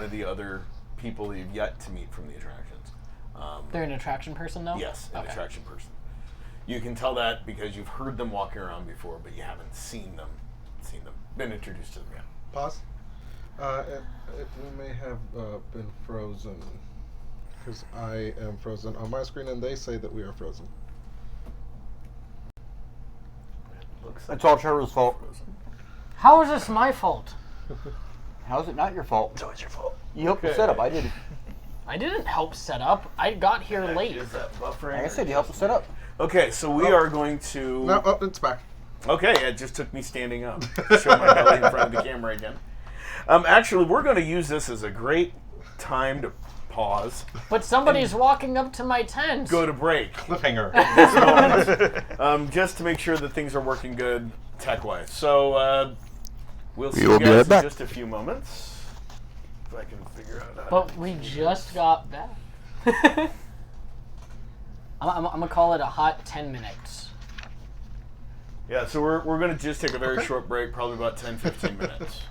one of the other people you've yet to meet from the attractions. They're an attraction person, though? Yes, an attraction person. You can tell that because you've heard them walking around before, but you haven't seen them, been introduced to them yet. Pause. We may have been frozen, because I am frozen on my screen, and they say that we are frozen. It's all Trevor's fault. How is this my fault? How is it not your fault? So it's your fault. You helped the setup. I did. I didn't help set up. I got here late. Is that buffering? Like I said, you helped the setup. Okay, so we are going to... No, it's back. Okay, it just took me standing up. Show my belly in front of the camera again. Actually, we're going to use this as a great time to pause. But somebody's walking up to my tent. Go to break. Cliffhanger. Just to make sure that things are working good tech-wise. So, we'll see will you be guys right in back. just a few moments. If I can figure out how But we just got back. I'm going to call it a hot 10 minutes. Yeah, so we're going to just take a very short break, probably about 10-15 minutes.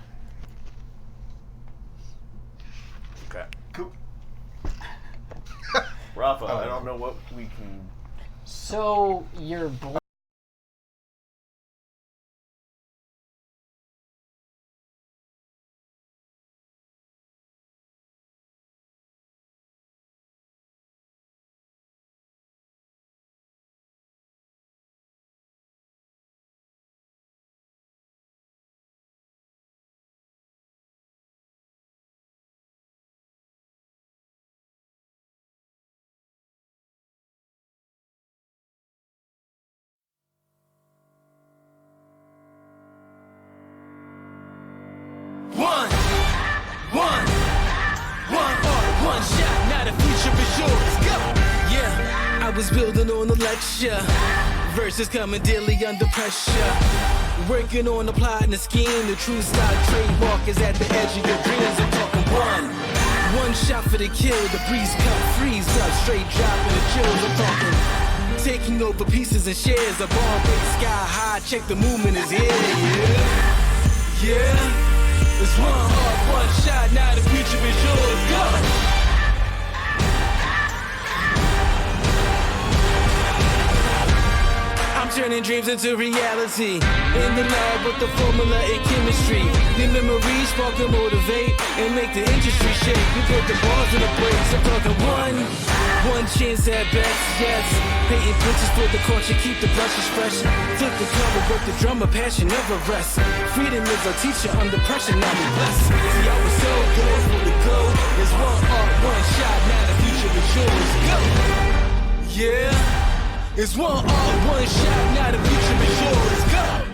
Okay. Cool. Rafa, I don't know what we can... So, you're... One shot, now the future is yours. Go! Yeah, I was building on the lecture. Verses coming daily under pressure. Working on the plot and the scheme. The true style trademark is at the edge of your dreams. I'm talking one shot for the kill. The breeze cut, freeze up, straight dropping the chills. I'm talking taking over pieces and shares. A ball break sky high. Check the movement is here. Yeah. It's one heart, one shot, now the future is yours. Go! I'm turning dreams into reality. In the lab with the formula and chemistry. The memories spark and motivate and make the industry shake. We put the balls in the brakes. I'm talking one chance at best, yes. Painting pictures for the culture, keep the brushes fresh. Flip the cover, work the drummer, passion never rests. Freedom is our teacher under pressure, now we blessed. See, I was so good for the go. There's one art, one shot, now the future is yours. Go! Yeah. It's one art, one shot, now the future is yours. Go!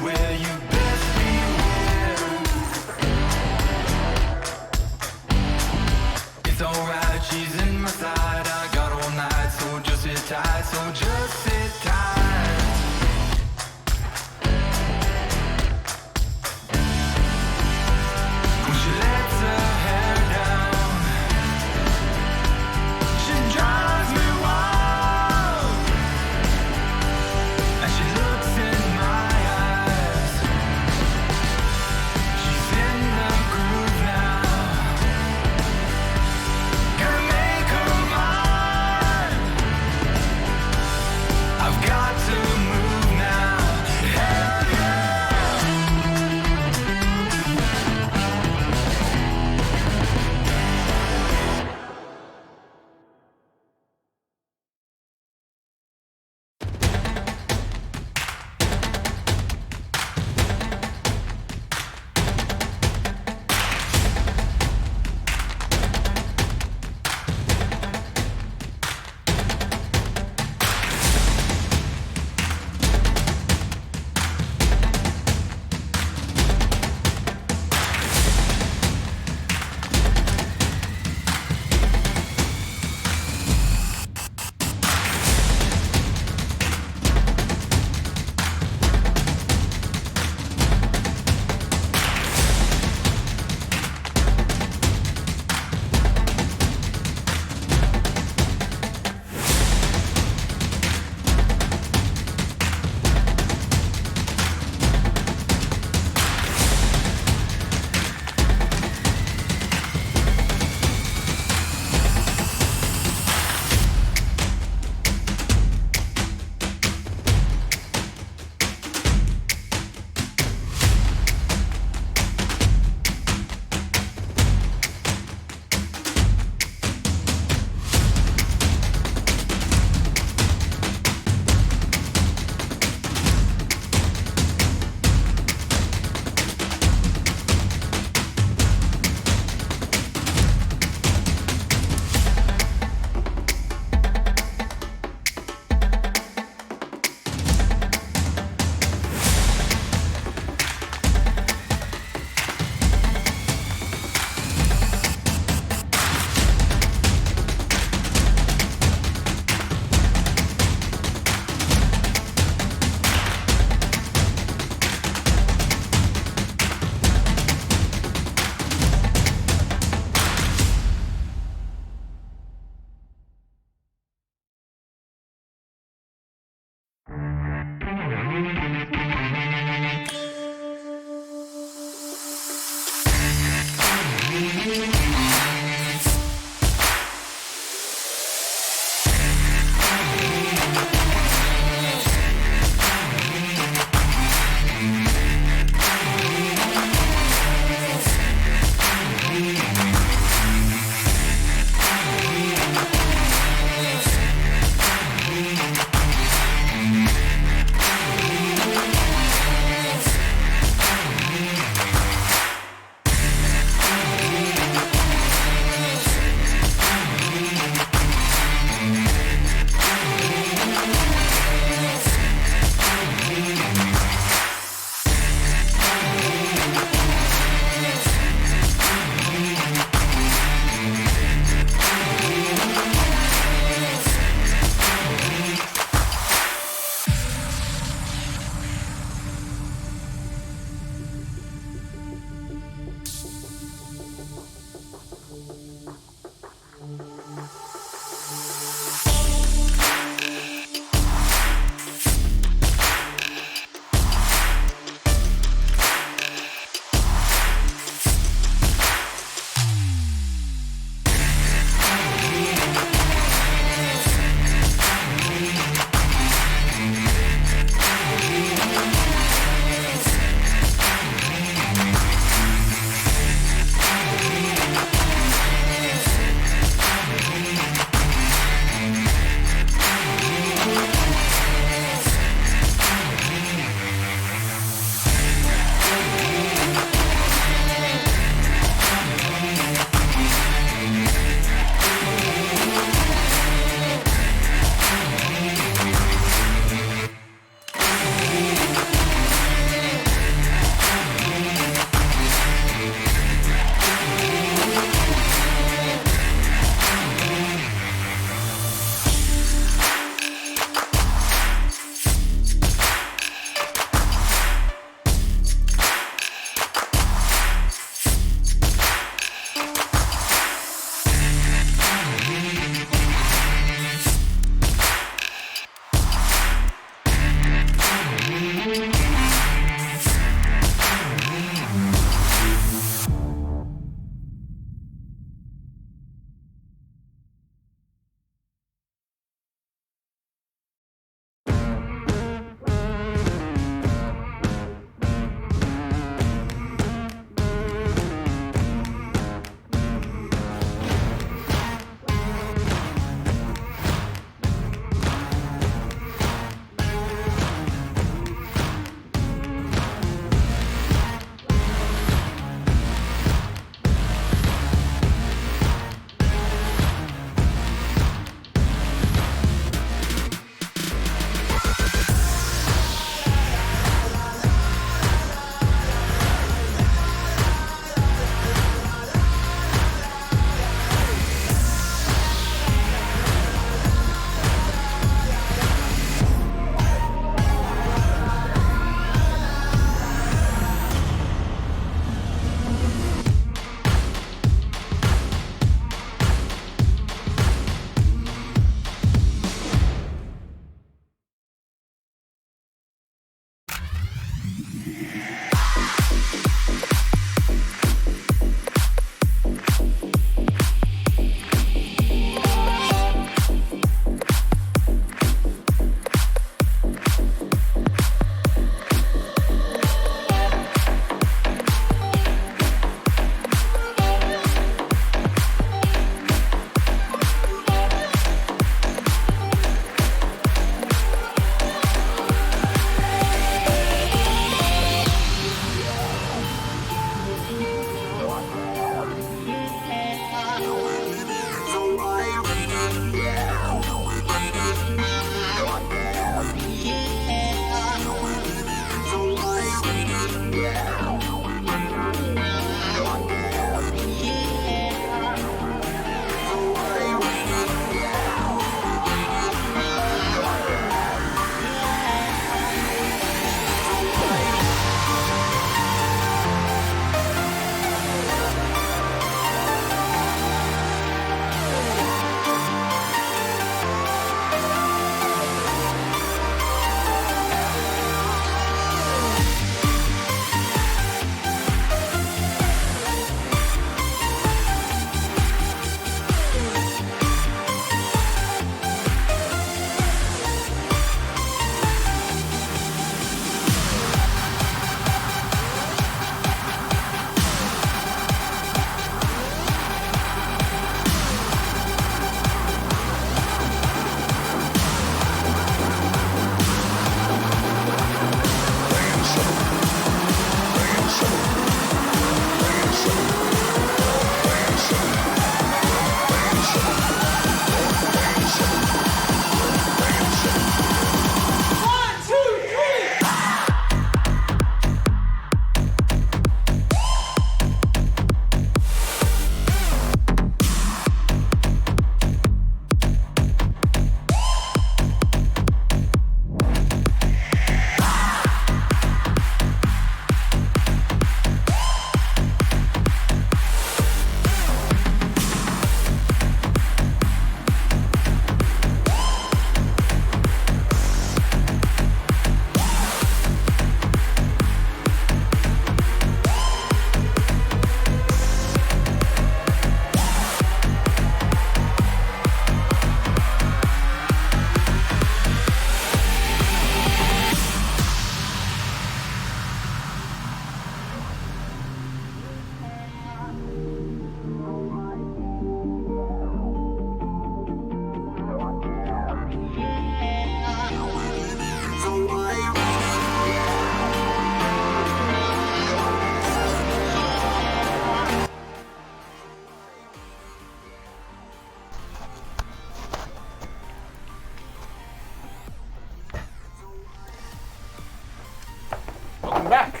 welcome back.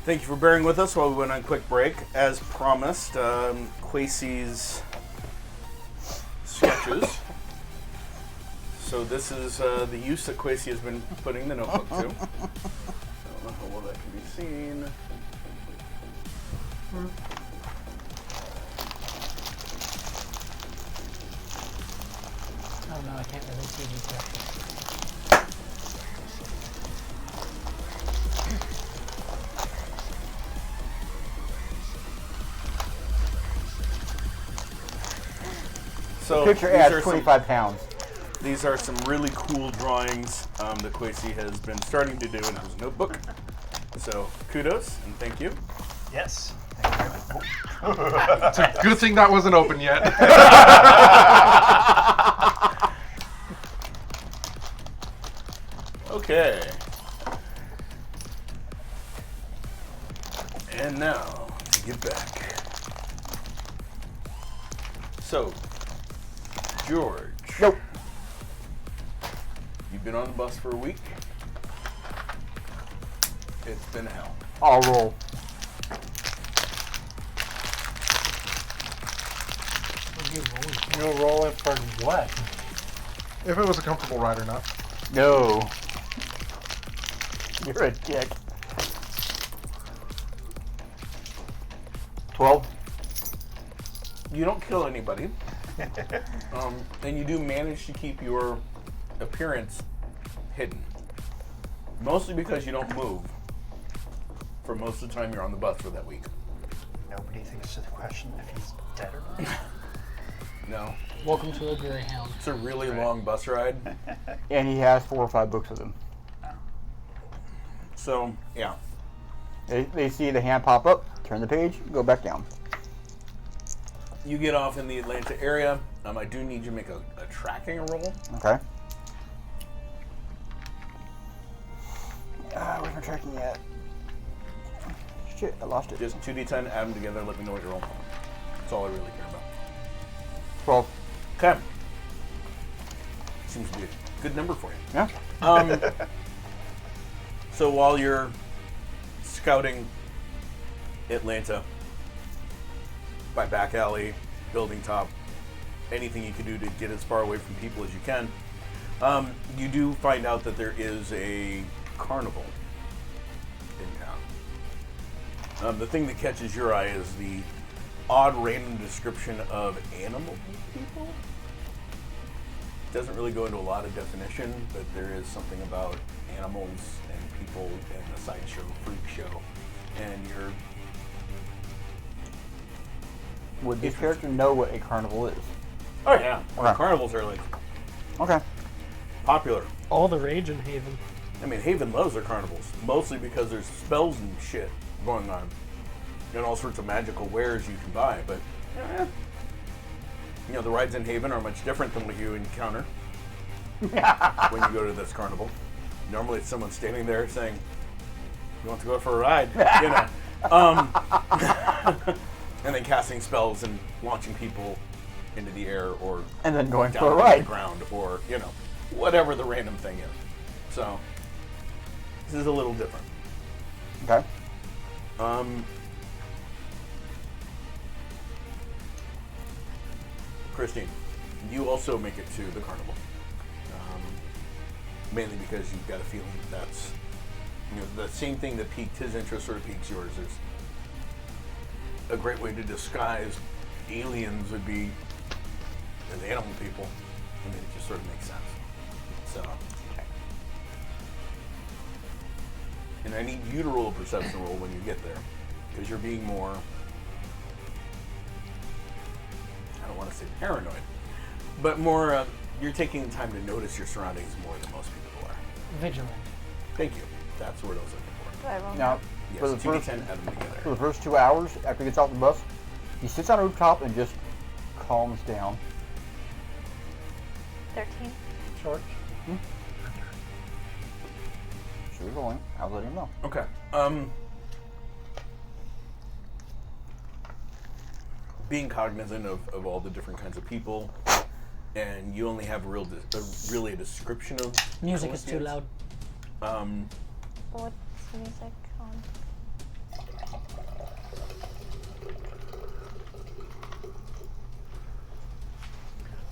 Thank you for bearing with us while we went on a quick break. As promised, Quasey's sketches. So this is the use that Quasey has been putting the notebook to. I don't know how well that can be seen. Oh no, I can't really see detail. So Picture these adds are 25 pounds. These are some really cool drawings that Quasey has been starting to do in his notebook. So kudos and thank you. Yes. It's a good thing that wasn't open yet. Okay. And now to get back. So, George. Nope. You've been on the bus for a week. It's been hell. I'll roll. You're rolling for what? If it was a comfortable ride or not. No. You're a dick. 12. You don't kill anybody. And you do manage to keep your appearance hidden. Mostly because you don't move for most of the time you're on the bus for that week. Nobody thinks of the question if he's dead or not. No. Welcome to a Greyhound. It's a really long bus ride. And he has 4 or 5 books with him. So, yeah. They see the hand pop up, turn the page, go back down. You get off in the Atlanta area. I do need you to make a tracking roll. Okay. Where's my tracking at? Shit, I lost it. Just 2d10, add them together, let me know what you're rolling. That's all I really care about. 12. Okay. Seems to be a good number for you. Yeah. So while you're scouting Atlanta, by back alley, building top, anything you can do to get as far away from people as you can, you do find out that there is a carnival in town. The thing that catches your eye is the odd random description of animal people. Doesn't really go into a lot of definition, but there is something about animals and people and the sideshow, freak show, and you're... Would this character know what a carnival is? Oh yeah, Okay. carnivals are like Okay. popular. All the rage in Haven. I mean, Haven loves their carnivals, mostly because there's spells and shit going on, and all sorts of magical wares you can buy. But you know, the rides in Haven are much different than what you encounter when you go to this carnival. Normally, it's someone standing there saying, "You want to go for a ride?" You know, and then casting spells and launching people into the air or And then going down for a to the ride. ground, or you know, whatever the random thing is. So this is a little different. Okay. Christine, you also make it to the carnival, mainly because you've got a feeling that that's, you know, the same thing that piqued his interest sort of piques yours. Is a great way to disguise aliens would be as animal people. I mean, it just sort of makes sense. So, and I need you to roll a perception roll when you get there, because you're being more, I don't want to say paranoid, but more, you're taking the time to notice your surroundings more than most people are. Vigilant. Thank you. That's the word I was looking for. Do I roll? Now, Yes, for the 2d10, first add them for together. the first 2 hours after he gets off the bus, he sits on a rooftop and just calms down. 13. George? Sure, he's rolling. I'll let him know. Okay. Being cognizant of all the different kinds of people, and you only have really a description of Music is too Olympians. loud. What's music on?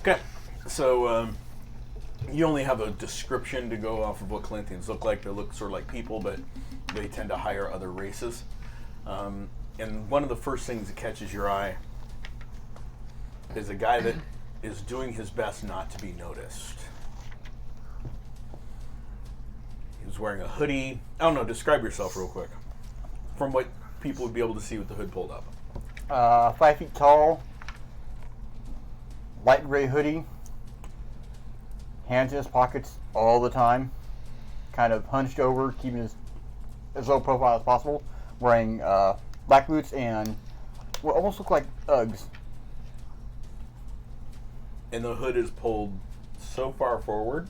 Okay, so you only have a description to go off of what Corinthians look like. They look sort of like people, but they tend to hire other races. And one of the first things that catches your eye is a guy that is doing his best not to be noticed. He's wearing a hoodie. I don't know, describe yourself real quick. From what people would be able to see with the hood pulled up. 5 feet tall, light gray hoodie, hands in his pockets all the time, kind of hunched over, keeping his as low profile as possible, wearing black boots and what almost look like Uggs. And the hood is pulled so far forward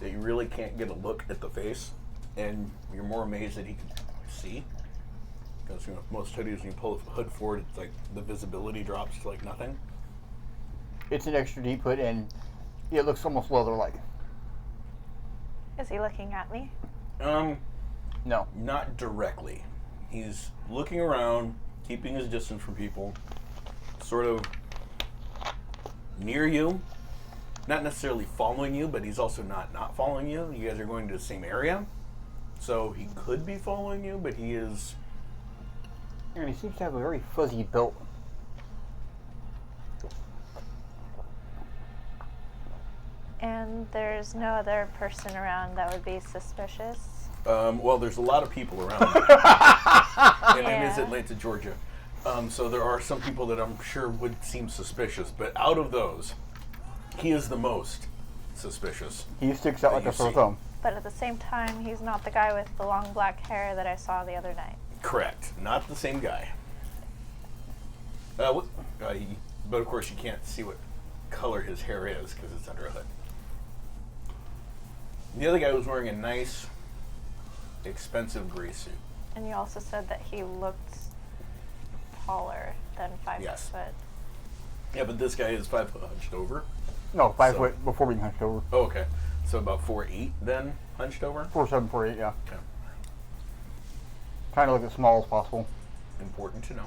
that you really can't get a look at the face, and you're more amazed that he can see. Because most hoodies, when you pull the hood forward, it's like the visibility drops to like nothing. It's an extra deep hood, and it looks almost leather-like. Is he looking at me? No. Not directly. He's looking around, keeping his distance from people, sort of near you. Not necessarily following you, but he's also not following you. You guys are going to the same area. So he could be following you, but he is... And he seems to have a very fuzzy belt. And there's no other person around that would be suspicious? Well, there's a lot of people around. And it is Atlanta, Georgia. So there are some people that I'm sure would seem suspicious, but out of those, he is the most suspicious. He sticks out like a sore thumb. But at the same time, he's not the guy with the long black hair that I saw the other night. Correct. Not the same guy. But of course you can't see what color his hair is because it's under a hood. The other guy was wearing a nice, expensive gray suit. And you also said that he looked taller than 5 Yes. foot. Yeah, but this guy is 5 foot hunched over. No, 5 foot before being hunched over. Oh, okay. So about 4'8" then, hunched over? 4'7", 4'8", yeah. Okay. Trying to look as small as possible. Important to know.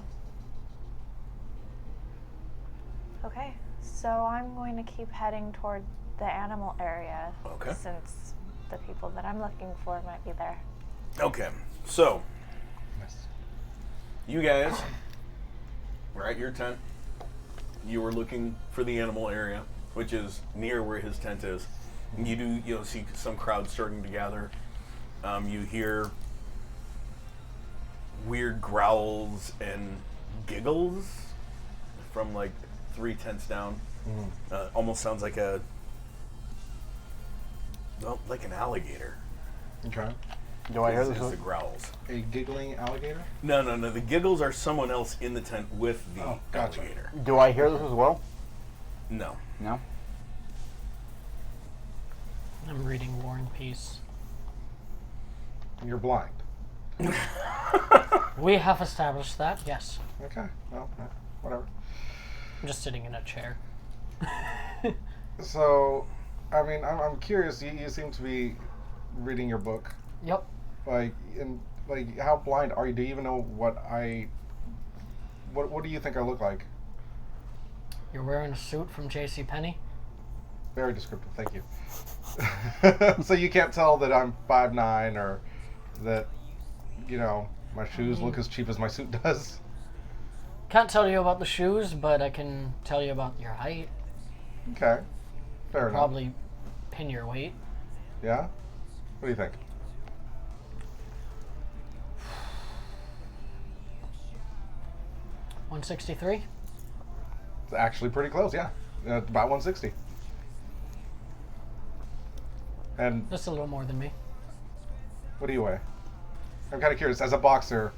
Okay, so I'm going to keep heading toward the animal area. Okay. Since the people that I'm looking for might be there. Okay, so Nice. you guys were at your tent. You were looking for the animal area, which is near where his tent is. And you see some crowd starting to gather. You hear weird growls and giggles from like 3 tents down. Almost sounds like an alligator. Okay. Do I hear Is this? the growls. A giggling alligator? No. The giggles are someone else in the tent with the gotcha. alligator. Do I hear this as well? No. No. I'm reading War and Peace. You're blind. We have established that, yes. Okay. Well, whatever. I'm just sitting in a chair. So, I mean, I'm curious. You seem to be reading your book. Yep. Like, how blind are you? Do you even know what do you think I look like? You're wearing a suit from JCPenney? Very descriptive. Thank you. So you can't tell that I'm 5'9", or that, my shoes look as cheap as my suit does. Can't tell you about the shoes, but I can tell you about your height. Okay. Fair enough. Probably pin your weight. Yeah? What do you think? $163? It's actually pretty close, yeah. About 160. And Just a little more than me. what do you weigh? I'm kind of curious. As a boxer,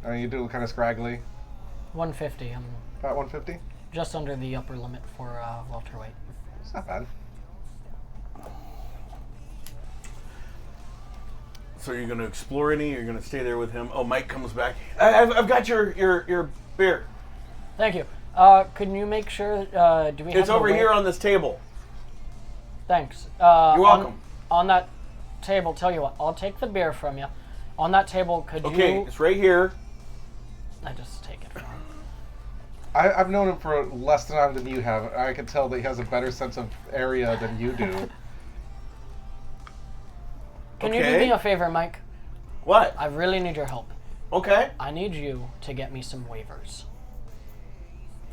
you do look kind of scraggly. 150. I'm About 150? just under the upper limit for welterweight. It's not bad. So you're going to explore any? You're going to stay there with him? Oh, Mike comes back. I've got your beer. Thank you. Can you make sure, do we have It's over here on this table. Thanks. You're welcome. On that table, tell you what, I'll take the beer from you. On that table, could Okay, you... it's right here. I just take it from him. I've known him for less time than you have. I can tell that he has a better sense of area than you do. Can you do me a favor, Mike? What? I really need your help. Okay. I need you to get me some waivers.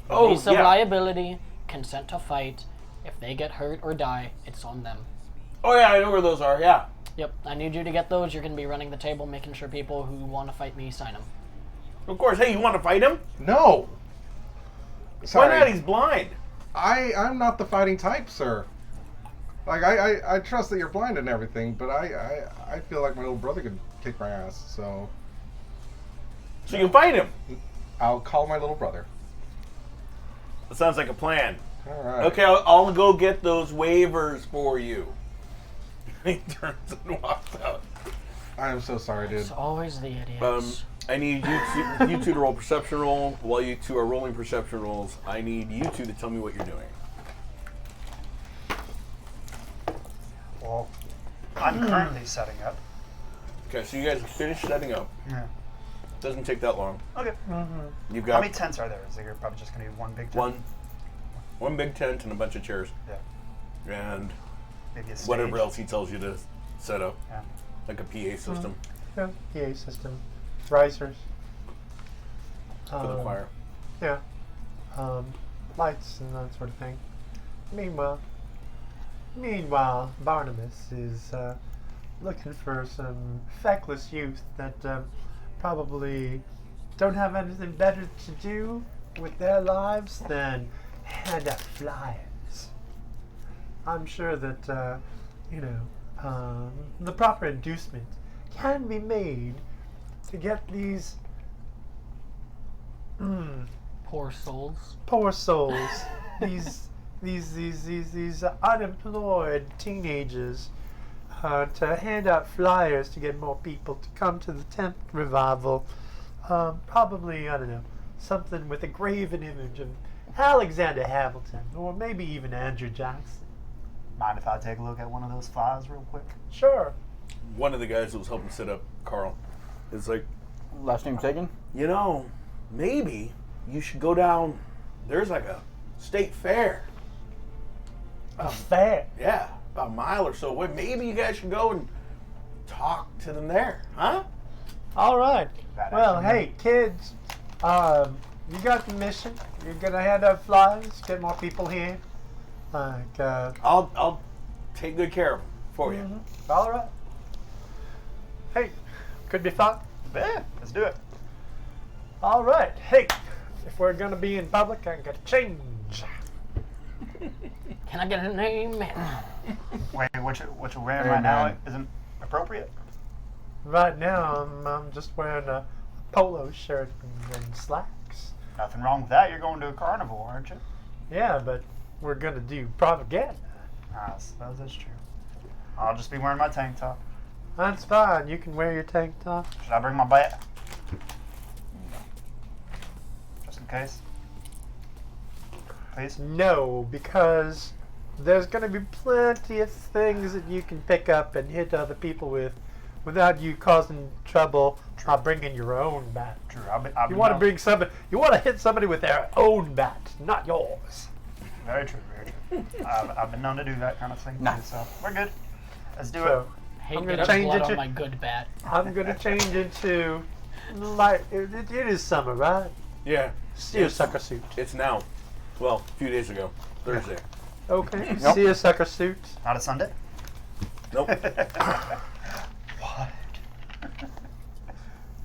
Oh, Release of yeah. liability, consent to fight. If they get hurt or die, it's on them. Oh, yeah, I know where those are, yeah. Yep, I need you to get those. You're going to be running the table, making sure people who want to fight me sign them. Of course. Hey, you want to fight him? No. Sorry. Why not? He's blind. I'm not the fighting type, sir. Like I trust that you're blind and everything, but I feel like my little brother could kick my ass. So So you fight him. I'll call my little brother. That sounds like a plan. All right. Okay, I'll go get those waivers for you. He turns and walks out. I am so sorry, dude. It's always the idiots. I need you two to roll perception roll. While you two are rolling perception rolls, I need you two to tell me what you're doing. Well, I'm currently setting up. Okay, so you guys finish setting up. Yeah. Doesn't take that long. Okay. You've How got many tents are there? Is there probably just going to be one big tent? one big tent and a bunch of chairs, Yeah. and Maybe a stage. whatever else he tells you to set up, Yeah. like a PA system Yeah, PA system, risers. for the choir. Yeah. Lights and that sort of thing. Meanwhile, Barnabas is looking for some feckless youth that probably don't have anything better to do with their lives than hand out flyers. I'm sure that, the proper inducement can be made to get these Poor souls. poor souls, these unemployed teenagers, to hand out flyers to get more people to come to the tent revival. Probably, I don't know, something with a graven image of Alexander Hamilton, or maybe even Andrew Jackson. Mind if I take a look at one of those flyers real quick? Sure. One of the guys that was helping set up Carl is like, Last name taken? maybe you should go down. There's like a state fair. A fair. Yeah, about a mile or so away. Maybe you guys should go and talk to them there, huh? All right. That Well, actually- hey, kids, you got the mission. You're gonna hand out flyers, get more people here. Like, I'll take good care of them for you. all right. Hey, could be fun. Yeah, let's do it. All right. Hey, if we're gonna be in public, I gotta change. Can I get a name? Wait, what you're wearing right now isn't appropriate? Right now, I'm just wearing a polo shirt and slacks. Nothing wrong with that. You're going to a carnival, aren't you? Yeah, but we're gonna do propaganda. I suppose that's true. I'll just be wearing my tank top. That's fine. You can wear your tank top. Should I bring my bat? Just in case. Please? No, because there's gonna be plenty of things that you can pick up and hit other people with, without you causing trouble by bringing your own bat. True. You want to bring somebody. You want to hit somebody with their own bat, not yours. Very true. Very true. I've been known to do that kind of thing. Nah. Too, so we're good. Let's do So Hate I'm bit gonna of change blood it on to. my good bat. I'm gonna change into like it is summer, right? Yeah, Seersucker suit. it's now. Well, a few days ago, Thursday. Okay. Yep. Seersucker suit. it. Not a Sunday? Nope. What?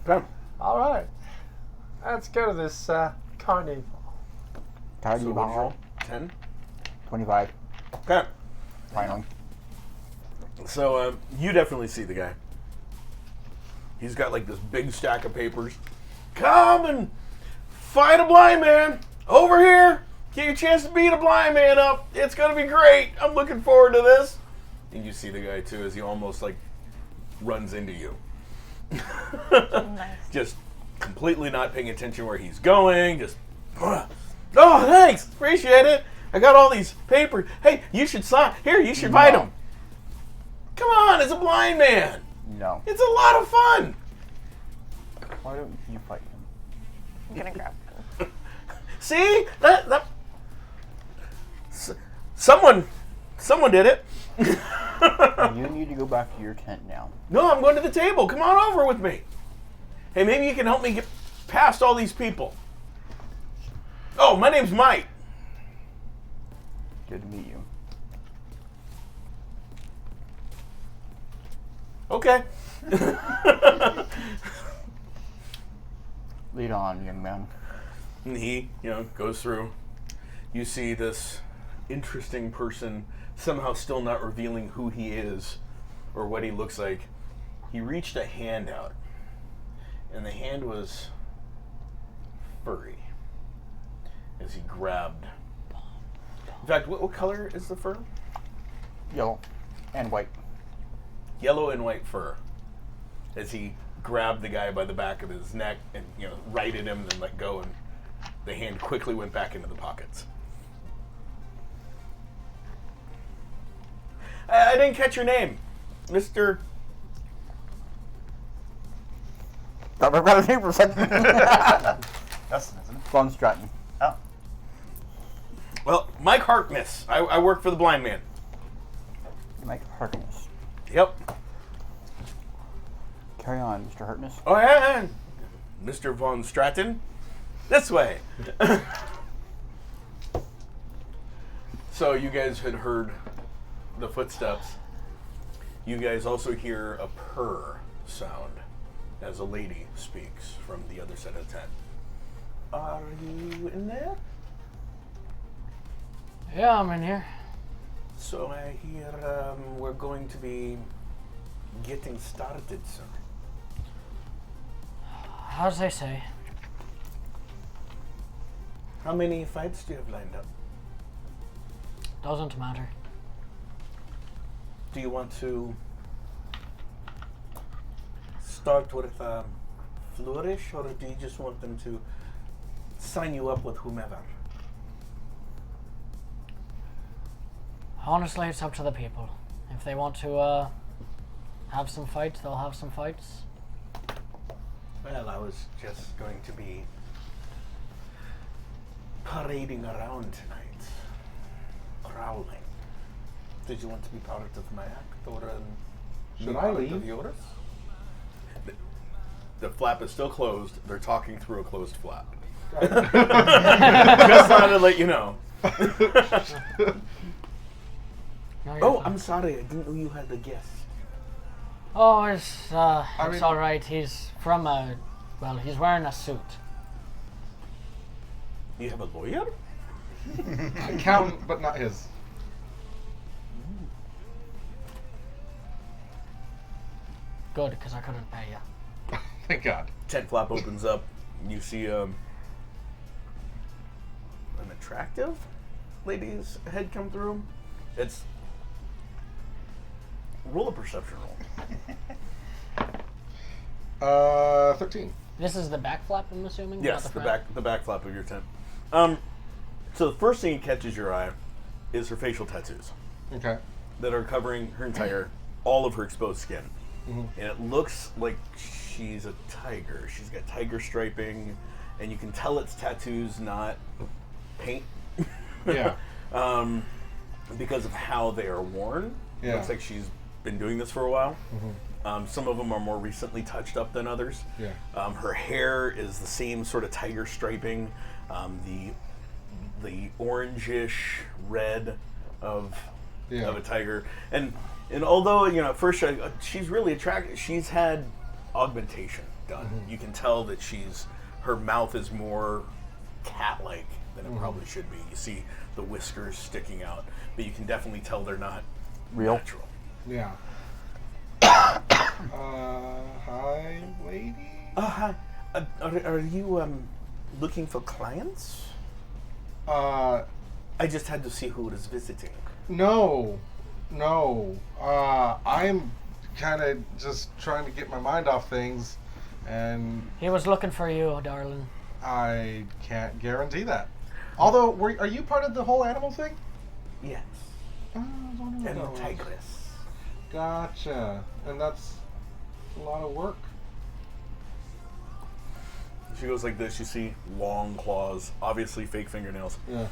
Okay. All right. Let's go to this carnival. Tiger So what'd you Ball. roll? 10? 25. Okay. Finally. So you definitely see the guy. He's got like this big stack of papers. Come and fight a blind man over here. Get your chance to beat a blind man up. It's gonna be great. I'm looking forward to this. And you see the guy too as he almost like runs into you. Nice. Just completely not paying attention where he's going. Just, oh, thanks, appreciate it. I got all these papers. Hey, you should sign. Here, you should fight him. Come on, it's a blind man. No. It's a lot of fun. Why don't you fight him? I'm gonna grab him. See? Someone did it. You need to go back to your tent now. No, I'm going to the table. Come on over with me. Hey, maybe you can help me get past all these people. Oh, my name's Mike. Good to meet you. Okay. Lead on, young man. And he, goes through. You see this interesting person somehow still not revealing who he is or what he looks like. He reached a hand out, and the hand was furry as he grabbed. In fact, what color is the fur? Yellow and white. Yellow and white fur. As he grabbed the guy by the back of his neck and righted him and then let go, and the hand quickly went back into the pockets. I didn't catch your name, Mr. I've got a name for a second. Dustin, isn't it? Von Stratton. Oh. Well, Mike Harkness. I work for the blind man. Mike Harkness. Yep. Carry on, Mr. Harkness. Oh, yeah. Mr. Von Stratton. This way. So you guys had heard the footsteps. You guys also hear a purr sound as a lady speaks from the other side of the tent. Are you in there? Yeah, I'm in here. So I hear we're going to be getting started soon. As they say. How many fights do you have lined up? Doesn't matter. Do you want to start with Flourish, or do you just want them to sign you up with whomever? Honestly, it's up to the people. If they want to have some fights, they'll have some fights. Well, I was just going to be parading around tonight, prowling. Did you want to be part of my act, or Should I part leave? of yours? The flap is still closed. They're talking through a closed flap. Just wanted to let you know. No, you're Oh, fine. I'm sorry. I didn't know you had a guest. Oh, it's mean- all right. He's from he's wearing a suit. You have a lawyer? Accountant, but not his. Good, because I couldn't pay you. Thank God. Tent flap opens up. You see an attractive lady's head come through. It's roll a perception roll. 13. This is the back flap, I'm assuming. Yes, not the front? back flap of your tent. So the first thing that catches your eye is her facial tattoos Okay. that are covering her entire, all of her exposed skin. Mhm. And it looks like she's a tiger. She's got tiger striping, and you can tell it's tattoos, not paint. Yeah. Because of how they are worn. Yeah. Looks like she's been doing this for a while. Some of them are more recently touched up than others. Yeah. Her hair is the same sort of tiger striping, the orangish red of a tiger, and although at first she's really attractive, she's had augmentation done. You can tell that her mouth is more cat-like than it probably should be. You see the whiskers sticking out, but you can definitely tell they're not Real? natural. Yeah. Hi, lady? Hi. Are you looking for clients? I just had to see who was visiting. No. I'm kind of just trying to get my mind off things, and He was looking for you, darling. I can't guarantee that. Although, are you part of the whole animal thing? Yes. I was wondering And what the that was. tigress. Gotcha. And that's a lot of work. She goes like this. You see long claws, obviously fake fingernails. Yeah.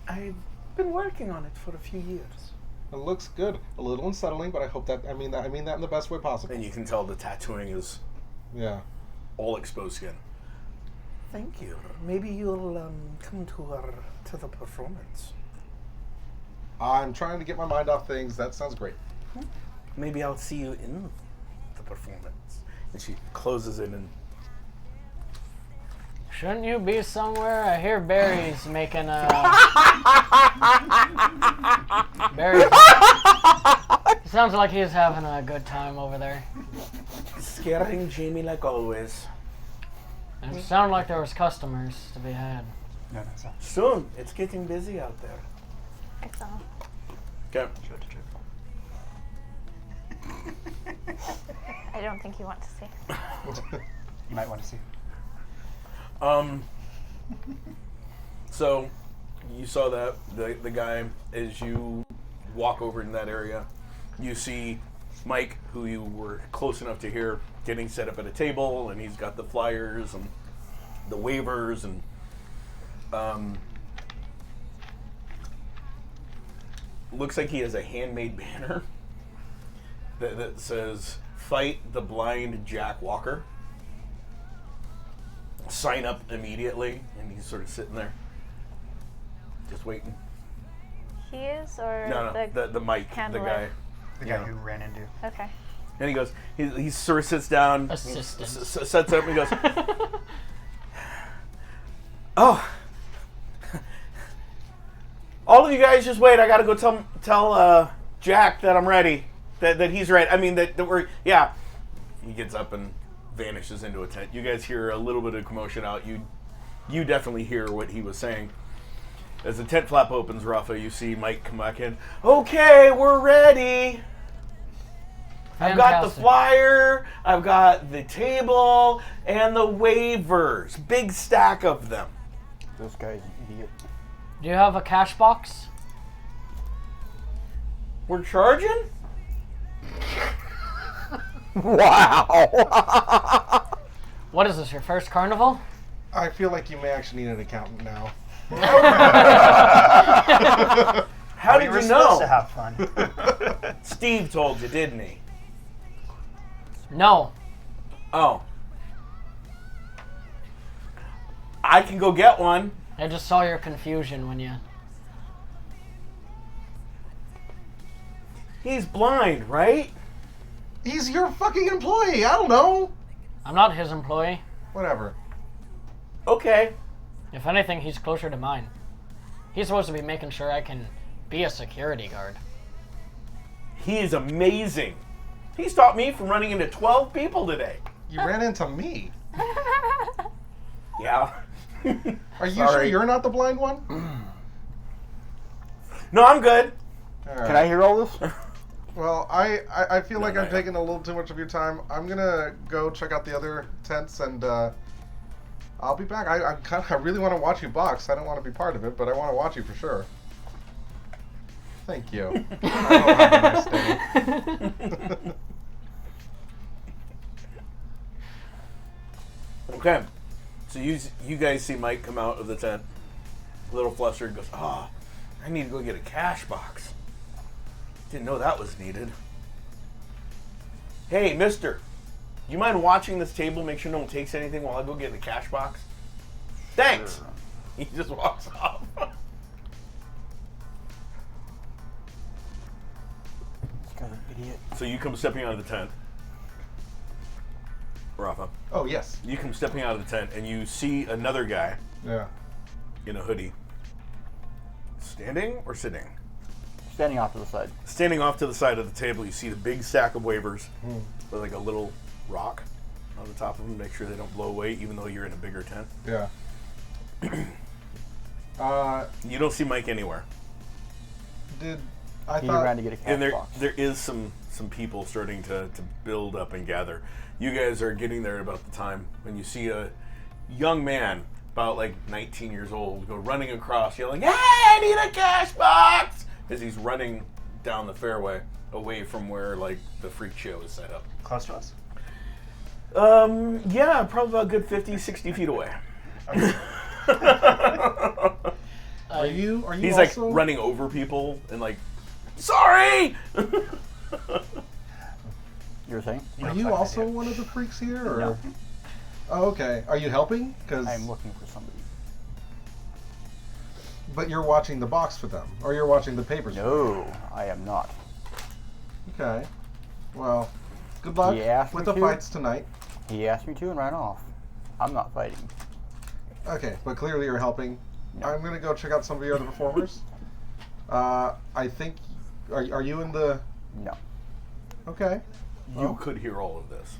I've been working on it for a few years. It looks good. A little unsettling, but I hope that I mean that in the best way possible. And you can tell the tattooing is Yeah. all exposed skin. Thank you. Maybe you'll come to the performance. I'm trying to get my mind off things. That sounds great. Maybe I'll see you in the performance. And she closes it and Shouldn't you be somewhere? I hear Barry's making a. Barry. Sounds like he's having a good time over there. Scaring Jamie like always. It sounded like there was customers to be had. No, that's not. Soon. It's getting busy out there. Excellent. okay. I don't think you want to see. You might want to see. So you saw that the guy, as you walk over in that area, you see Mike, who you were close enough to hear, getting set up at a table, and he's got the flyers and the waivers and looks like he has a handmade banner that says "Fight the Blind Jack Walker." Sign up immediately, and he's sort of sitting there, just waiting. He is, or No, the Mike, handler? the guy. The guy who ran into. Okay. And he goes, he sort of sits down, Assistant. sets up, and he goes, "Oh, all of you guys just wait. I gotta go tell Jack that I'm ready, that he's ready. I mean that we're yeah." He gets up and vanishes into a tent. You guys hear a little bit of commotion out. You definitely hear what he was saying. As the tent flap opens, Rafa, you see Mike come back in. "Okay, we're ready. I've got the Fantastic. flyer, I've got the table, and the waivers. Big stack of them." This guy's an idiot. Do you have a cash box? "We're charging?" Wow. What is this, your first carnival? I feel like you may actually need an accountant now. How We did were you supposed know? to have fun. Steve told you, didn't he? No. Oh. I can go get one. I just saw your confusion when you... He's blind, right? He's your fucking employee. I don't know. I'm not his employee. Whatever. Okay. If anything, he's closer to mine. He's supposed to be making sure I can be a security guard. He is amazing. He stopped me from running into 12 people today. You ran into me. Yeah. Are you sure you're not the blind one? No, I'm good. Can I hear all this? Well, I feel like no, I'm no. taking a little too much of your time. I'm gonna go check out the other tents, and I'll be back. I really want to watch you box. I don't want to be part of it, but I want to watch you for sure. Thank you. I will have a nice day. Okay. So you guys see Mike come out of the tent, a little flustered, goes, "Ah, I need to go get a cash box. Didn't know that was needed. Hey, mister, you mind watching this table, make sure no one takes anything while I go get the cash box? Thanks." Sure. He just walks off. This guy's an idiot. So you come stepping out of the tent. Rafa, Oh yes. you come stepping out of the tent and you see another guy Yeah. in a hoodie. Standing or sitting? Standing off to the side. Standing off to the side of the table, you see the big stack of waivers with like a little rock on the top of them. Make sure they don't blow away, even though you're in a bigger tent. Yeah. You don't see Mike anywhere. I He thought ran to get a cash And box. there is some people starting to build up and gather. You guys are getting there at about the time when you see a young man, about like 19 years old, go running across yelling, "Hey, I need a cash box!" as he's running down the fairway, away from where like the freak show is set up. Close to us? Yeah, probably about a good 50, 60 feet away. Are you He's also... like running over people and like, sorry! You were saying? Are you also one of the freaks here? Or? No. Oh, okay. Are you helping? Because I'm looking for somebody. But you're watching the box for them, or you're watching the papers. No, I am not. Okay. Well, good luck He asked with me the to. fights tonight. He asked me to and ran off. I'm not fighting. Okay, but clearly you're helping. No. I'm gonna go check out some of your other performers. I think. Are you in the? No. Okay. You could hear all of this.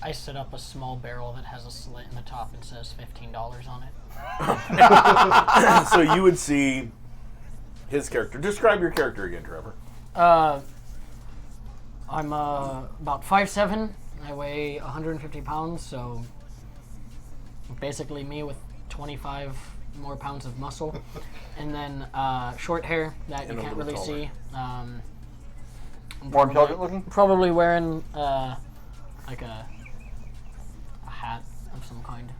I set up a small barrel that has a slit in the top and says $15 on it. So you would see his character. Describe your character again, Trevor. I'm about 5'7". I weigh 150 pounds, so basically me with 25 more pounds of muscle. And then short hair that And you a can't little really taller. see. I'm More intelligent looking? Probably wearing like a hat of some kind.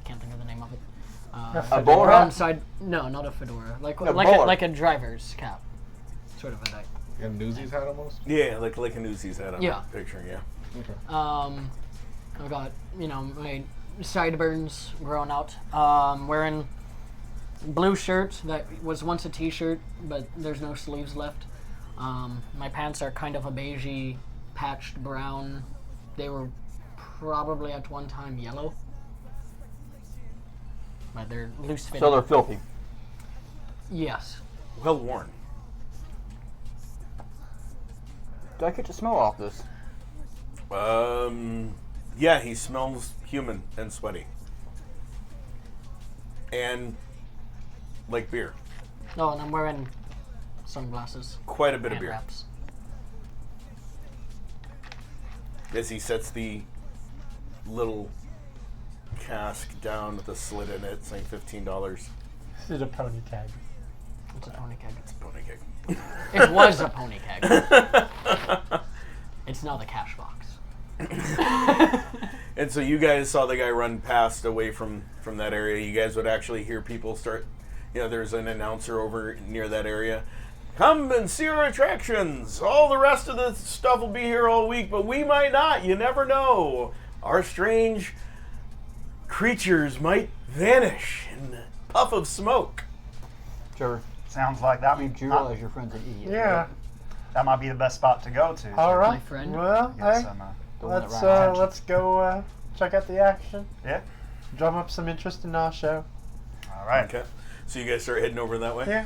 Can't think of the name of it. A bowler hat? Side, no, not a fedora. Like A bowler. like a driver's cap, sort of a thing. A Newsies hat almost. Yeah, like a Newsies hat. I'm Yeah. picturing. Yeah. Okay. I've got my sideburns growing out. Wearing blue shirt that was once a t-shirt, but there's no sleeves left. My pants are kind of a beigey, patched brown. They were probably at one time yellow, but they're loose fitting. So they're filthy. Yes. Well worn. Do I get to smell off this? Yeah, he smells human and sweaty. And like beer. Oh, and I'm wearing sunglasses. Quite a bit of And beer. wraps. As he sets the little cask down with a slit in it, saying $15. This is a pony keg. It's a pony keg. It's a pony keg. It was a pony keg. It's now the cash box. And so you guys saw the guy run past away from that area. You guys would actually hear people start, there's an announcer over near that area. Come and see our attractions. All the rest of the stuff will be here all week, but we might not. You never know. Our strange creatures might vanish in a puff of smoke. Trevor, Sounds like that. you do realize your friend's an idiot. Yeah. right? That might be the best spot to go to. All to right. My friend. Well, get hey, some, The one that let's ran off. let's go check out the action. yeah. Drum up some interest in our show. All right. Okay. So you guys start heading over that way? Yeah.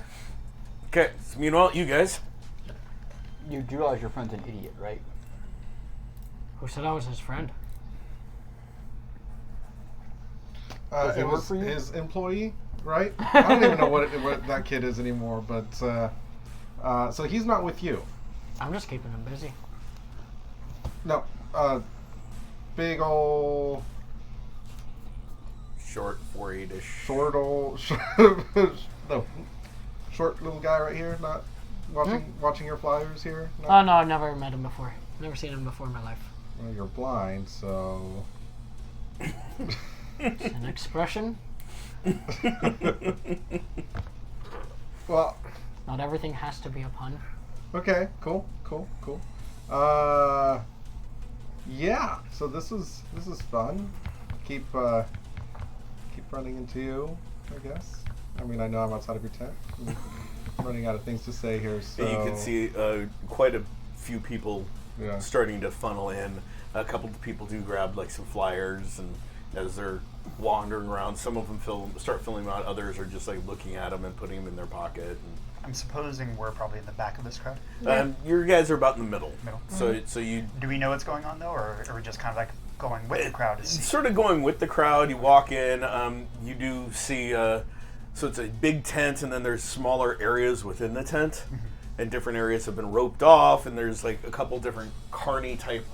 Okay. So meanwhile, you guys. You do realize your friend's an idiot, right? Who said I was his friend? Does he It work was for you? his employee, right? I don't even know what that kid is anymore, but so he's not with you. I'm just keeping him busy. No, big ol' Short, 4'8"-ish. short little guy right here, not watching your flyers here. No? Oh no, I've never met him before. Never seen him before in my life. Well, you're blind, so. It's an expression. Well, Not everything has to be a pun. okay, cool. Yeah. So this is fun. Keep running into you, I guess. I mean, I know I'm outside of your tent. I'm running out of things to say here, so. And you can see quite a few people Yeah. starting to funnel in. A couple of people do grab like some flyers, and as they're wandering around, some of them start filling them out. Others are just like looking at them and putting them in their pocket. I'm supposing we're probably in the back of this crowd. Your guys are about in the middle. Middle. So you Do we know what's going on though, or are we just kind of like going with the crowd to see? sort of going with the crowd. You walk in. You do see. So it's a big tent, and then there's smaller areas within the tent, and different areas have been roped off, and there's like a couple different carny type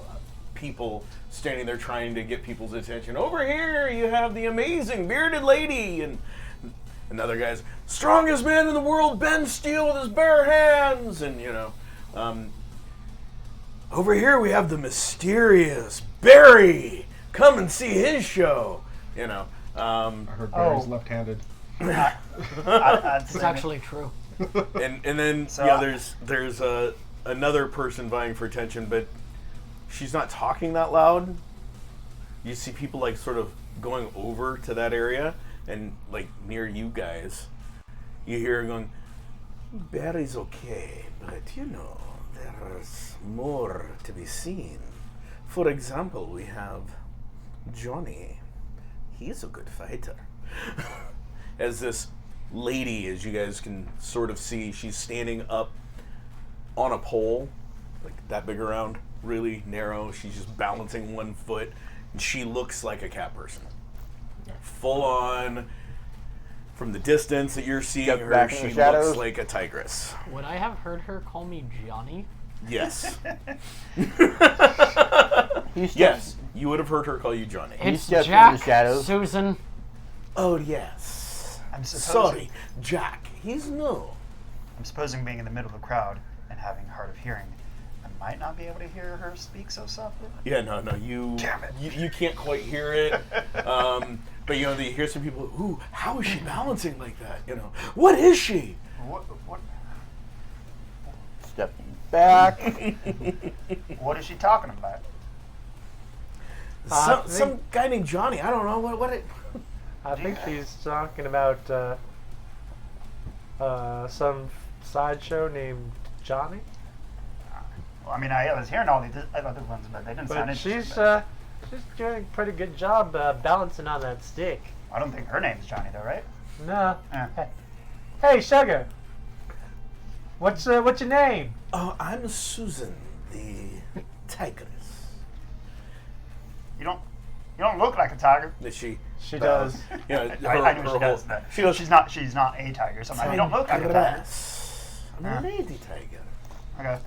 people standing there trying to get people's attention. Over here, you have the amazing bearded lady, and another guy's strongest man in the world, Ben Steele, with his bare hands, and Over here we have the mysterious Barry. Come and see his show. You know. I heard Barry's left-handed. It's actually true. And then So, there's another person vying for attention, but she's not talking that loud. You see people like sort of going over to that area, and like near you guys, you hear her going, "Barry's okay, but you know there's more to be seen. For example, we have Johnny. He's a good fighter." As this lady, as you guys can sort of see, she's standing up on a pole, like that big around, really narrow. She's just balancing one foot, and she looks like a cat person. Full on, from the distance that you're seeing her, back in she the shadows. looks like a tigress. Would I have heard her call me Johnny? Yes. He's Yes, you would have heard her call you Johnny. It's stepped into Jack, the shadows. Susan. Oh, yes. I'm supposing, Sorry, Jack. He's new. I'm supposing being in the middle of the crowd and having hard of hearing, I might not be able to hear her speak so softly. Yeah, no, you. Damn it. You can't quite hear it. But you know, you hear some people. Ooh, how is she balancing like that? You know, what is she? What Stepping back. what is she talking about? Some guy named Johnny. I don't know what it. I think she's talking about some sideshow named Johnny. Well, I mean, I was hearing all these other ones, but they didn't sound But interesting. she's doing a pretty good job balancing on that stick. I don't think her name's Johnny, though, right? No. Yeah. Hey, Sugar. What's your name? Oh, I'm Susan, the tigress. You don't look like a tiger. Is she? She does. You know, I know she does. But She goes. she's not a tiger. So I'm like, you don't look like a tiger. Tigress. I'm Yeah. a lady tiger. Okay,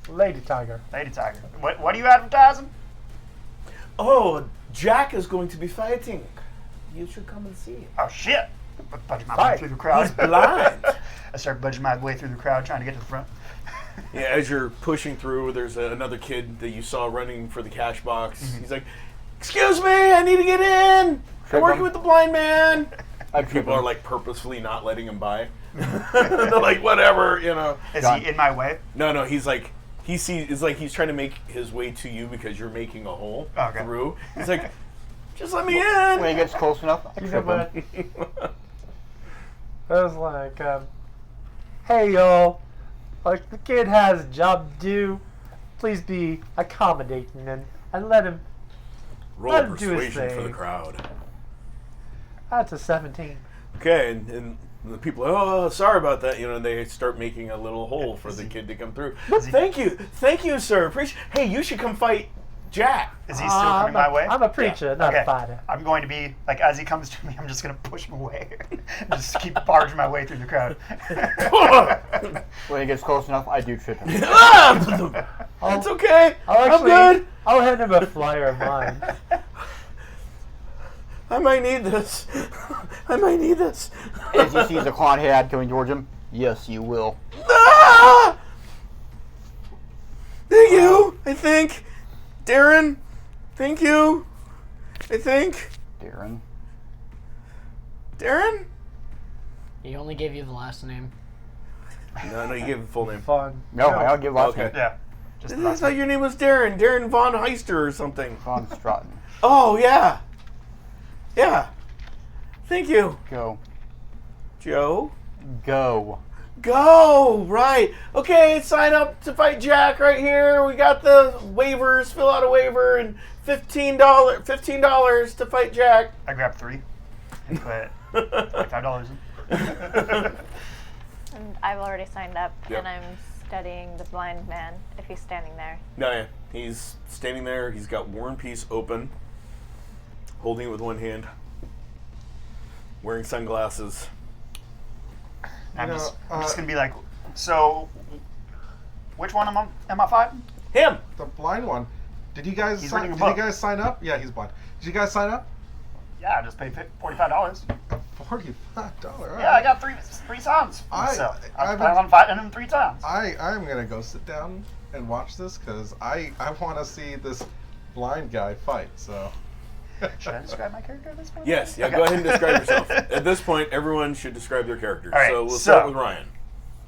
Lady Tiger. lady tiger. What are you advertising? Oh, Jack is going to be fighting. You should come and see him. Oh shit! Budging my way Fight. through the crowd. He's blind. I start budging my way through the crowd, trying to get to the front. Yeah, as you're pushing through, there's another kid that you saw running for the cash box. Mm-hmm. He's like, "Excuse me, I need to get in. Trip I'm working him. with the blind man." I trip People him. are like purposefully not letting him by. They're like, "Whatever, you know." Is John. he in my way? No, he's like, it's like he's trying to make his way to you because you're making a hole Okay. through. He's like, "Just let me in." When he gets close enough, I You know trip him. what? I was like, hey y'all, like the kid has a job to do. Please be accommodating and let him. Roll Let him do his persuasion for the thing. crowd. That's a 17. Okay, and the people, oh, sorry about that. You know, they start making a little hole for the kid to come through. Thank you, sir. Hey, you should come fight Jack. Is he still coming my way? I'm a preacher, not Okay. a fighter. I'm going to be like, as he comes to me, I'm just going to push him away. Just keep barging my way through the crowd. When he gets close enough, I do trip him. It's okay. I'll I'm good. I'll hand him a flyer of mine. I might need this. I might need this. As he sees a clown head coming towards him, yes, you will. Ah! Thank you. I think, Darren. Thank you. I think, Darren. Darren. He only gave you the last name. No, you gave the full name. Fun. No, I don't give last Okay. name. Yeah. Just the I last thought your name was Darren. Darren Von Heister or something. Von Stratton. Oh yeah. Yeah. Thank you, Go. Joe. Go. Go! Right. Okay, sign up to fight Jack right here. We got the waivers. Fill out a waiver and $15 to fight Jack. I grabbed 3 and put $5 in. And I've already signed up, Yep. and I'm studying the blind man if he's standing there. No, yeah. He's standing there. He's got War and Peace open, holding it with one hand, wearing sunglasses. I'm just going to be like, so, which one am I fighting? Him. The blind one. Did you guys He's reading a did book. you guys sign up? Yeah, he's blind. Did you guys sign up? Yeah, I just paid $45. $45. Right. Yeah, I got three songs. So I plan on fighting him 3 times. I'm gonna go sit down and watch this because I want to see this blind guy fight. So. Should I describe my character at this point? Yes. Yeah. Okay. Go ahead and describe yourself. At this point, everyone should describe their characters. All right, So we'll start with Ryan.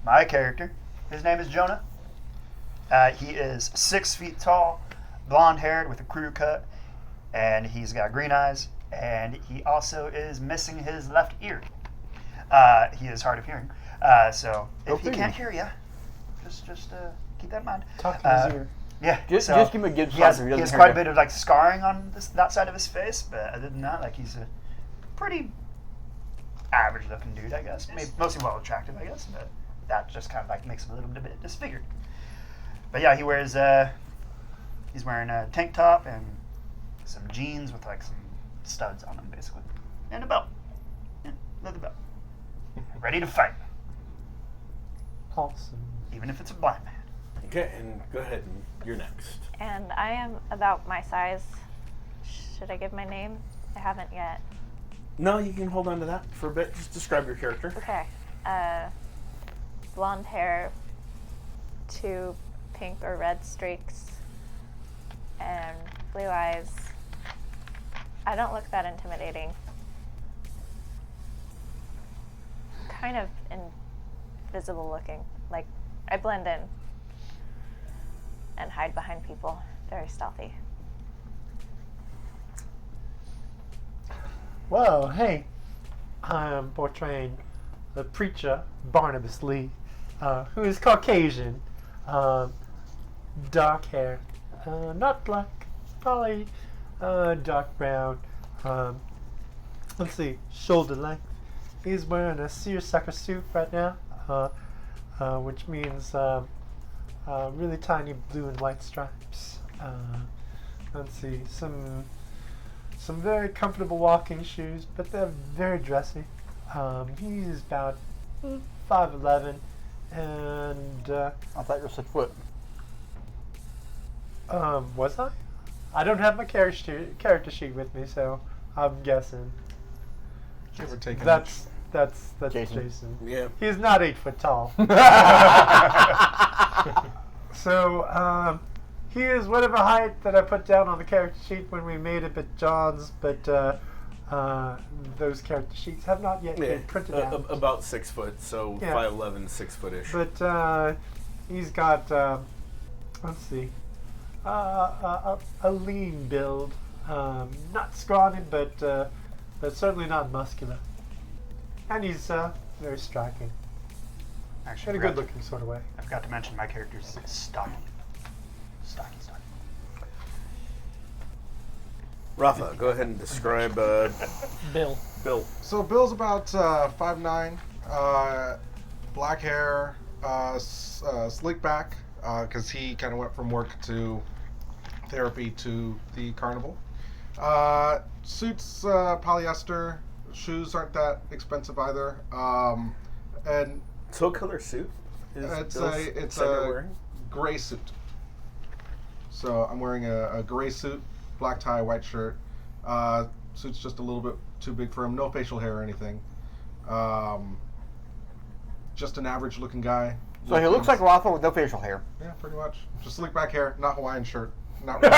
My character, his name is Jonah. He is 6 feet tall, blonde-haired with a crew cut, and he's got green eyes. And he also is missing his left ear. He is hard of hearing. So if he can't hear you, just keep that in mind. Talk in his ear. Yeah, Just give him a good he has, slap if he he doesn't has hear quite a you. bit of like scarring on that side of his face, but other than that, like he's a pretty average-looking dude, I guess. Maybe mostly well attractive, I guess, but that just kind of like makes him a little bit disfigured. But yeah, he's wearing a tank top and some jeans with like some studs on them, basically, and a belt, leather belt, ready to fight, Awesome. even if it's a blind man. Okay, and go ahead, and you're next. And I am about my size. Should I give my name? I haven't yet. No, you can hold on to that for a bit. Just describe your character. Okay. Blonde hair, 2 pink or red streaks, and blue eyes. I don't look that intimidating. Kind of invisible looking. Like, I blend in and hide behind people. Very stealthy. Well, hey, I'm portraying the preacher, Barnabas Lee, who is Caucasian, dark hair, not black, probably dark brown. Let's see, shoulder length. He's wearing a seersucker suit right now, which means really tiny blue and white stripes. Let's see, some very comfortable walking shoes, but they're very dressy. He's about 5'11", and I thought you were 6 foot. was I? I don't have my character sheet with me, so I'm guessing. Give or take. That's Jason. Jason. Yeah. He's not 8 foot tall. So he is whatever height that I put down on the character sheet when we made it at John's, but those character sheets have not yet been printed out. About 6 foot, so Yeah. 5'11", 6-foot-ish. But he's got, let's see, a lean build, not scrawny, but certainly not muscular. And he's very striking, Actually, in a good-looking sort of way. I forgot to mention my character's stocky. Stocky. Rafa, go ahead and describe Bill. Bill. So Bill's about 5'9", black hair, slick back, because he kind of went from work to therapy to the carnival. Suits polyester. Shoes aren't that expensive either. And So what color suit is it's Bill's a wearing? gray suit. So I'm wearing a gray suit, black tie, white shirt. Suit's just a little bit too big for him. No facial hair or anything. Just an average looking guy. So he looks like Rafa with no facial hair. Yeah, pretty much. Just slick back hair, not Hawaiian shirt. Not really.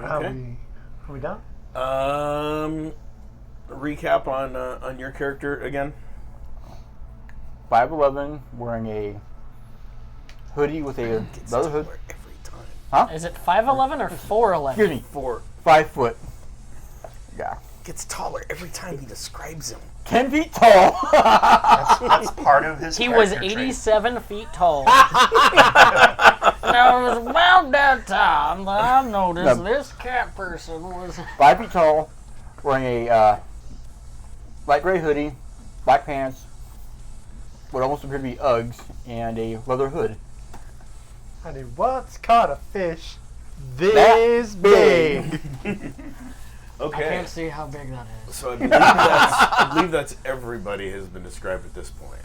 Okay. Are we done? Recap on your character again. 5'11", wearing a hoodie with a leather hood. Every time. Is it 5'11" or 4'11"? Excuse me, 4. 5 foot. Yeah. Gets taller every time he describes him. 10 feet tall. That's part of his He was character trait. 87 feet tall. Now, it was about that time that I noticed this cat person was... 5 feet tall, wearing a light gray hoodie, black pants, what almost appear to be Uggs, and a leather hood. And he once caught a fish this big. Okay. I can't see how big that is. So I believe that's everybody has been described at this point.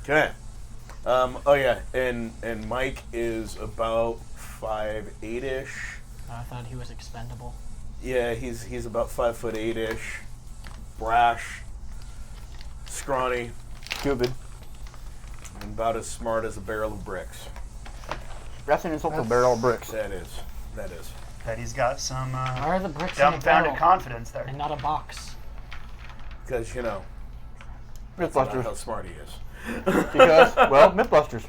Okay. Oh yeah, and Mike is about 5'8"-ish. I thought he was expendable. Yeah, he's about 5'8"-ish, brash, scrawny, Stupid. and about as smart as a barrel of bricks. That's an insult to a barrel of bricks. That is. Bet he's got some Why are the bricks in a dumbfounded barrel confidence there. and not a box? Because, that's not how Mythbusters. smart he is. Because, well, Mythbusters.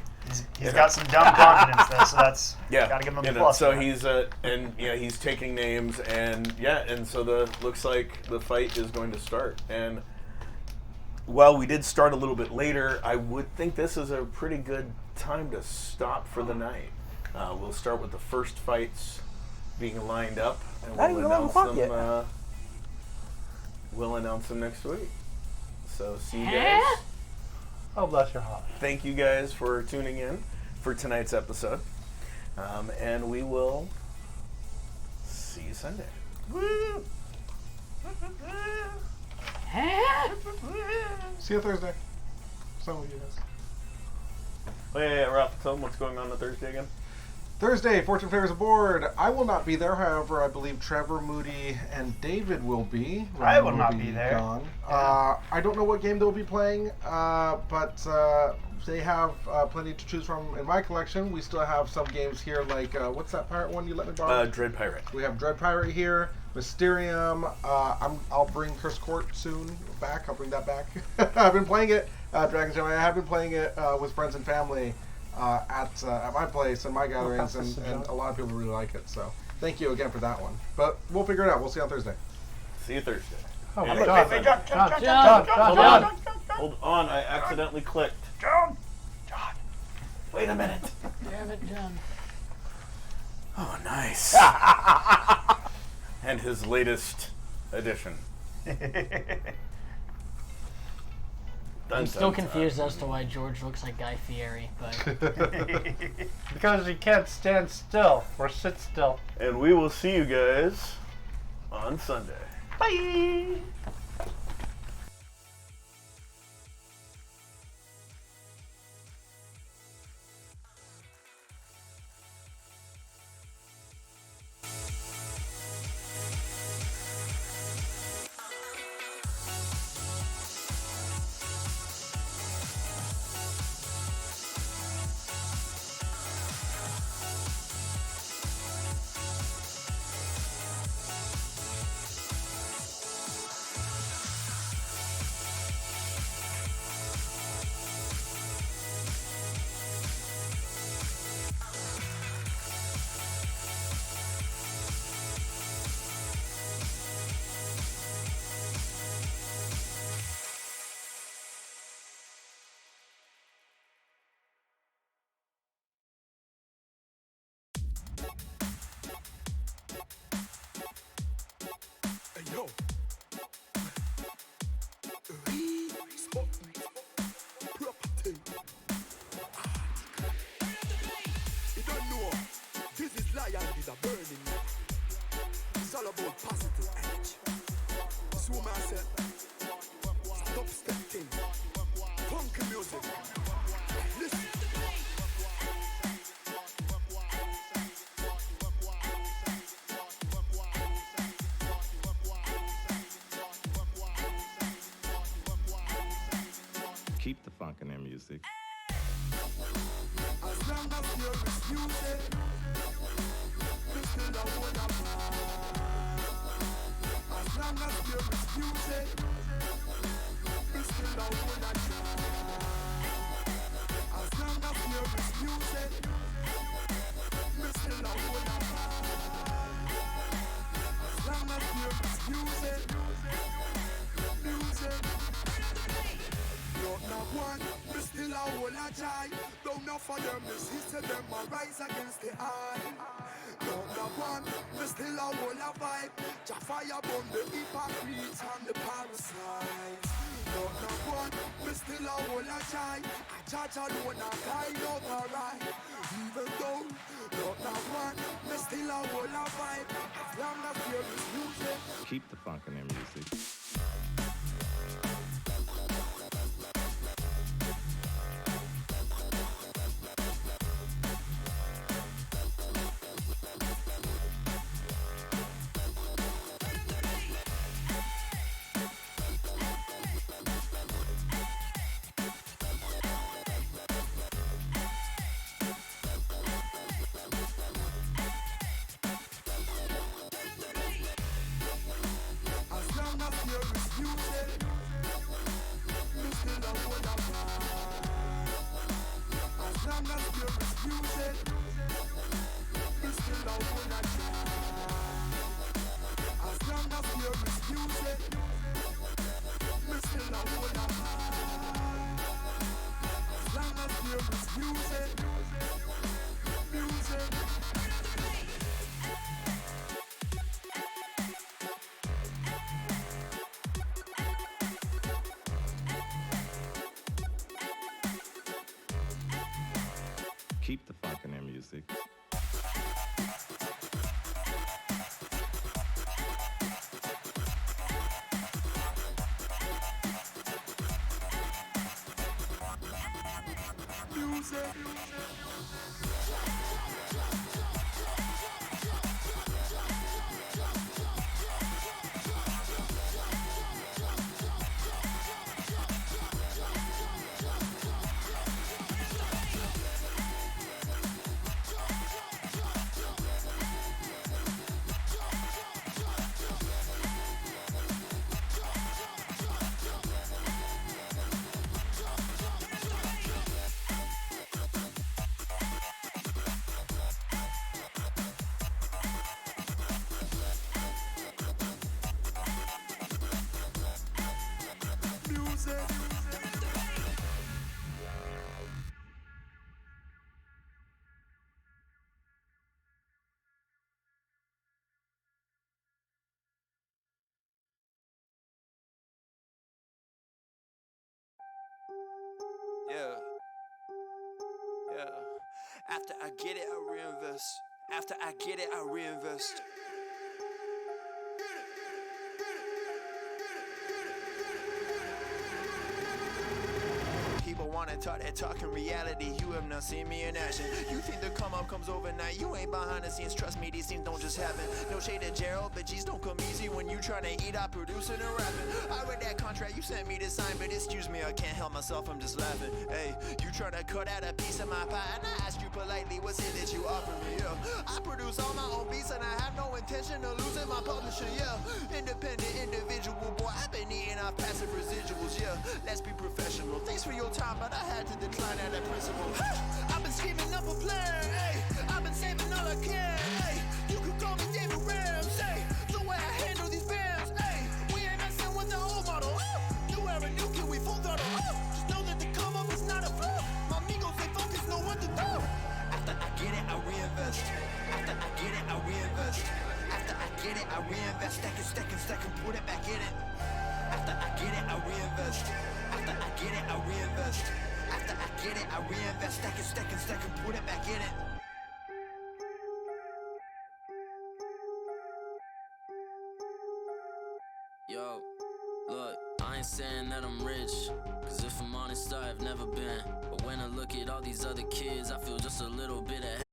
He's got some dumb confidence though, so that's gotta give him a plus. So for that. he's he's taking names, and so looks like the fight is going to start. And while we did start a little bit later, I would think this is a pretty good time to stop for the night. We'll start with the first fights being lined up, and Not even 11 o'clock yet. We'll announce them next week. So see you guys. Oh, bless your heart. Thank you guys for tuning in for tonight's episode. And we will see you Sunday. See you Thursday. Some of you guys. Oh, yeah, Ralph, tell them what's going on Thursday again. Thursday, Fortune Favors Aboard. I will not be there, however, I believe Trevor, Moody, and David will be. I will Ryan not be there. Gone. I don't know what game they'll be playing, but they have plenty to choose from in my collection. We still have some games here, like, what's that pirate one you let me borrow? Dread Pirate. We have Dread Pirate here, Mysterium. I'll bring Curse Court soon back. I'll bring that back. I've been playing it, Dragon's Den. I have been playing it with friends and family. At my place and my gatherings, and a lot of people really like it. So thank you again for that one. But we'll figure it out. We'll see you on Thursday. See you Thursday. Oh, And- John. Hold on, I accidentally clicked. John. Wait a minute. Damn it, John. Oh, nice. And his latest addition. I'm still confused as to why George looks like Guy Fieri, but Because he can't stand still or sit still. And we will see you guys on Sunday. Bye. Yo. Property. You don't know. This is lion is a burning. It's all about positive energy. This woman said, stop step thing. Funky music. Listen. Keep the funk in their music. As long as there is music, we still don't wanna fight. As long as there is music, we still don't wanna try. As long as there is music, we still don't wanna fight. As long as there is music, music. Not one, we still a whole a try. Don't know for them, this is to them a rise against the eye. Not one, we still a whole a vibe. Jah fire burn the hypocrites and the parasites. Not one, we still a whole a try. A judge alone a guide over right. Even though, not one, we still a whole a vibe. As long as there is music. Keep the funk in their music. keep the funk in their music. Yeah. Yeah. After I get it, I reinvest. After I get it, I reinvest. People wanna talk that talk in reality. You have not seen me in action. You think the come up comes overnight. You ain't behind the scenes. Trust me, these things don't just happen. No shade to Gerald, but G's don't come easy when you tryna eat out producing and rapping. I read that contract you sent me to sign, but excuse me, I can't help myself, I'm just laughing. Hey, you tryna cut out a piece of my pie, and I asked you politely, what's it that you offer me? Yeah, I produce all my own beats, and I have no intention of losing my publisher. Yeah, independent individual, boy, I've been eating off passive residuals. Yeah, let's be professional. Thanks for your time, but I had to decline at that principle. I've been scheming up a plan, hey. I've been saving all I can, hey. You could call me David Ramsey. The way I handle these bands, hey. We ain't messing with the old model. New era, new kid, we full throttle. Just know that the come up is not a flaw. My amigos, they focus, know what to do. After I get it, I reinvest. After I get it, I reinvest. After I get it, I reinvest. Stack and put it back in it. After I get it, I reinvest. After I get it, I reinvest. After I get it, I reinvest. Stack and put it back in it. Yo, look, I ain't saying that I'm rich, cause if I'm honest, I've never been. But when I look at all these other kids, I feel just a little bit ahead.